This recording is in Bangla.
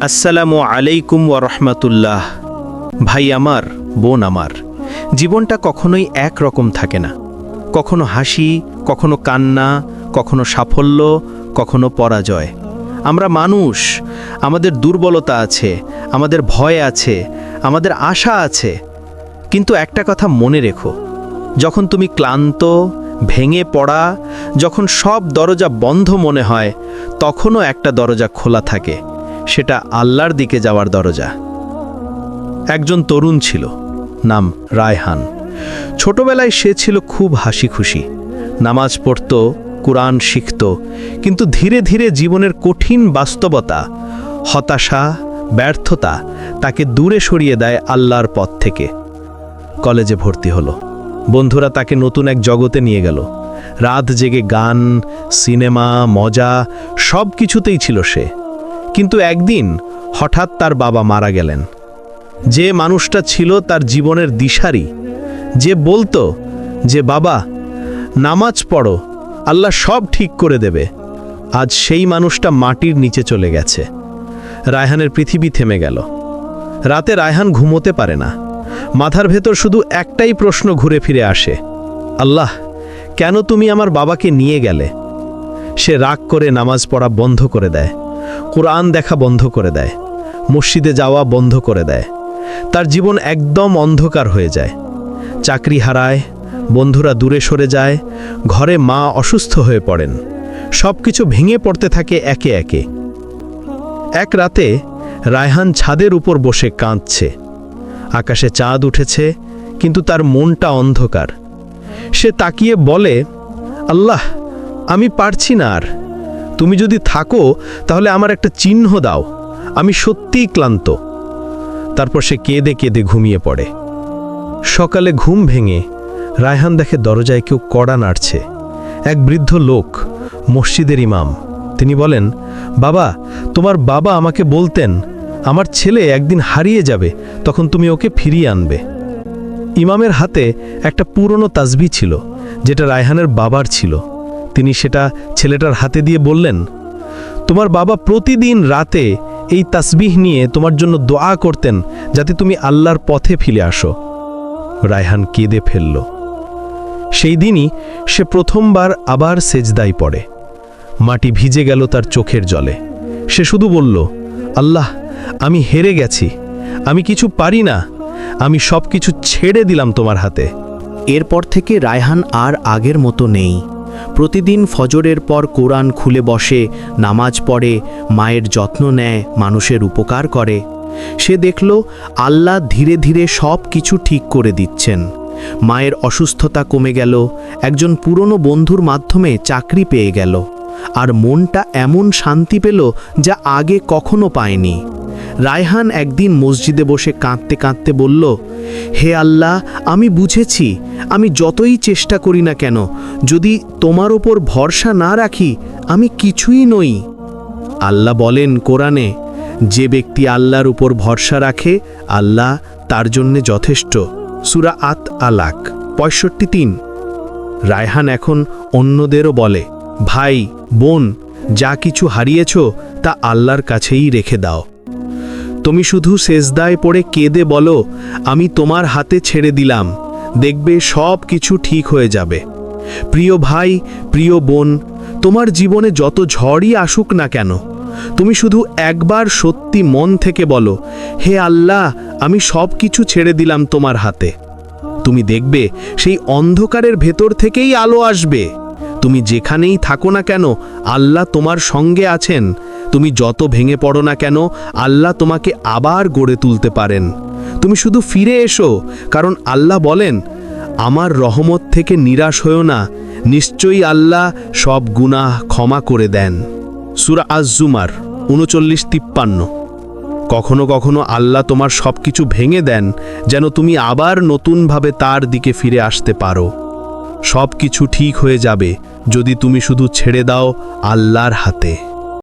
আসসালামু আলাইকুম ওয়া রাহমাতুল্লাহ। ভাই আমার, বোন আমার, জীবনটা কখনোই এক রকম থাকে না। কখনো হাসি, কখনো কান্না, কখনো সাফল্য, কখনো পরাজয়। আমরা মানুষ, আমাদের দুর্বলতা আছে, আমাদের ভয় আছে, আমাদের আশা আছে। কিন্তু একটা কথা মনে রেখো, যখন তুমি ক্লান্ত, ভেঙে পড়া, যখন সব দরজা বন্ধ মনে হয়, তখনও একটা দরজা খোলা থাকে, সেটা আল্লাহর দিকে যাওয়ার দরজা। একজন তরুণ ছিল, নাম রায়হান। ছোটবেলায় সে ছিল খুব হাসি খুশি, নামাজ পড়ত, কুরআন শিখত। কিন্তু ধীরে ধীরে জীবনের কঠিন বাস্তবতা, হতাশা, ব্যর্থতা তাকে দূরে সরিয়ে দেয় আল্লাহর পথ থেকে। কলেজে ভর্তি হলো, বন্ধুরা তাকে নতুন এক জগতে নিয়ে গেল। রাত জেগে গান, সিনেমা, মজা সব কিছুতেই ছিল সে। কিন্তু একদিন হঠাৎ তার বাবা মারা গেলেন। যে মানুষটা ছিল তার জীবনের দিশারি, যে বলতো যে বাবা নামাজ পড়ো, আল্লাহ সব ঠিক করে দেবে, আজ সেই মানুষটা মাটির নিচে চলে গেছে। রায়হানের পৃথিবী থেমে গেল। রাতে রায়হান ঘুমোতে পারে না। মাথার ভেতর শুধু একটাই প্রশ্ন ঘুরে ফিরে আসে, আল্লাহ, কেন তুমি আমার বাবাকে নিয়ে গেলে? সে রাগ করে নামাজ পড়া বন্ধ করে দেয়, কুরআন দেখা বন্ধ করে দেয়, মসজিদে যাওয়া বন্ধ করে দেয়। তার জীবন একদম অন্ধকার হয়ে যায়। চাকরি হারায়, বন্ধুরা দূরে সরে যায়, ঘরে মা অসুস্থ হয়ে পড়েন। সব কিছু ভেঙে পড়তে থাকে একে একে। এক রাতে রায়হান ছাদের উপর বসে কাঁদছে। আকাশে চাঁদ উঠেছে, কিন্তু তার মনটা অন্ধকার। সে তাকিয়ে বলে, আল্লাহ, আমি পারছি না আর। তুমি যদি থাকো তাহলে আমার একটা চিহ্ন দাও, আমি সত্যিই ক্লান্ত। তারপর সে কেঁদে কেঁদে ঘুমিয়ে পড়ে। সকালে ঘুম ভেঙে রায়হান দেখে দরজায় কেউ কড়া নাড়ছে। এক বৃদ্ধ লোক, মসজিদের ইমাম। তিনি বলেন, বাবা, তোমার বাবা আমাকে বলতেন আমার ছেলে একদিন হারিয়ে যাবে, তখন তুমি ওকে ফিরিয়ে আনবে। ইমামের হাতে একটা পুরনো তাসবিহ ছিল, যেটা রায়হানের বাবার ছিল। তিনি সেটা ছেলেটার হাতে দিয়ে বললেন, তোমার বাবা প্রতিদিন রাতে এই তাসবিহ নিয়ে তোমার জন্য দোয়া করতেন, যাতে তুমি আল্লাহর পথে ফিরে আসো। রায়হান কেঁদে ফেলল। সেই দিনই সে প্রথমবার আবার সেজদায় পড়ে। মাটি ভিজে গেল তার চোখের জলে। সে শুধু বলল, আল্লাহ, আমি হেরে গেছি, আমি কিছু পারি না, আমি সব কিছু ছেড়ে দিলাম তোমার হাতে। এরপর থেকে রায়হান আর আগের মতো নেই। প্রতিদিন ফজরের পর কোরআন খুলে বসে, নামাজ পড়ে, মায়ের যত্ন নেয়, মানুষের উপকার করে। সে দেখল আল্লাহ ধীরে ধীরে সব কিছু ঠিক করে দিচ্ছেন। মায়ের অসুস্থতা কমে গেল, একজন পুরনো বন্ধুর মাধ্যমে চাকরি পেয়ে গেল, আর মনটা এমন শান্তি পেল যা আগে কখনো পায়নি। রায়হান একদিন মসজিদে বসে কাঁদতে কাঁদতে বলল, হে আল্লাহ, আমি বুঝেছি আমি যতই চেষ্টা করি না কেন, যদি তোমার ওপর ভরসা না রাখি, আমি কিছুই নই। আল্লাহ বলেন কোরআনে, যে ব্যক্তি আল্লাহর উপর ভরসা রাখে, আল্লাহ তার জন্যে যথেষ্ট। সূরা আত-তালাক ৬৫:৩। রায়হান এখন অন্যদেরও বলে, ভাই, বোন, যা কিছু হারিয়েছ তা আল্লাহর কাছেই রেখে দাও। তুমি শুধু সেজদায় পড়ে কেঁদে বলো, আমি তোমার হাতে ছেড়ে দিলাম, দেখবে সব কিছু ঠিক হয়ে যাবে। প্রিয় ভাই, প্রিয় বোন, তোমার জীবনে যত ঝড়ই আসুক না কেন, তুমি শুধু একবার সত্যি মন থেকে বলো, হে আল্লাহ, আমি সব কিছু ছেড়ে দিলাম তোমার হাতে। তুমি দেখবে সেই অন্ধকারের ভেতর থেকেই আলো আসবে। তুমি যেখানেই থাকো না কেন, আল্লাহ তোমার সঙ্গে আছেন। তুমি যত ভেঙে পড়ো না কেন, আল্লাহ তোমাকে আবার গড়ে তুলতে পারেন। তুমি শুধু ফিরে এসো, কারণ আল্লাহ বলেন, আমার রহমত থেকে নিরাশ হয়ো না, নিশ্চয়ই আল্লাহ সব গুনাহ ক্ষমা করে দেন। সূরা আজ-জুমার ৩৯:৫৩। কখনো কখনো আল্লাহ তোমার সব কিছু ভেঙে দেন, যেন তুমি আবার নতুনভাবে তার দিকে ফিরে আসতে পারো। সব কিছু ঠিক হয়ে যাবে যদি তুমি শুধু ছেড়ে দাও আল্লাহর হাতে।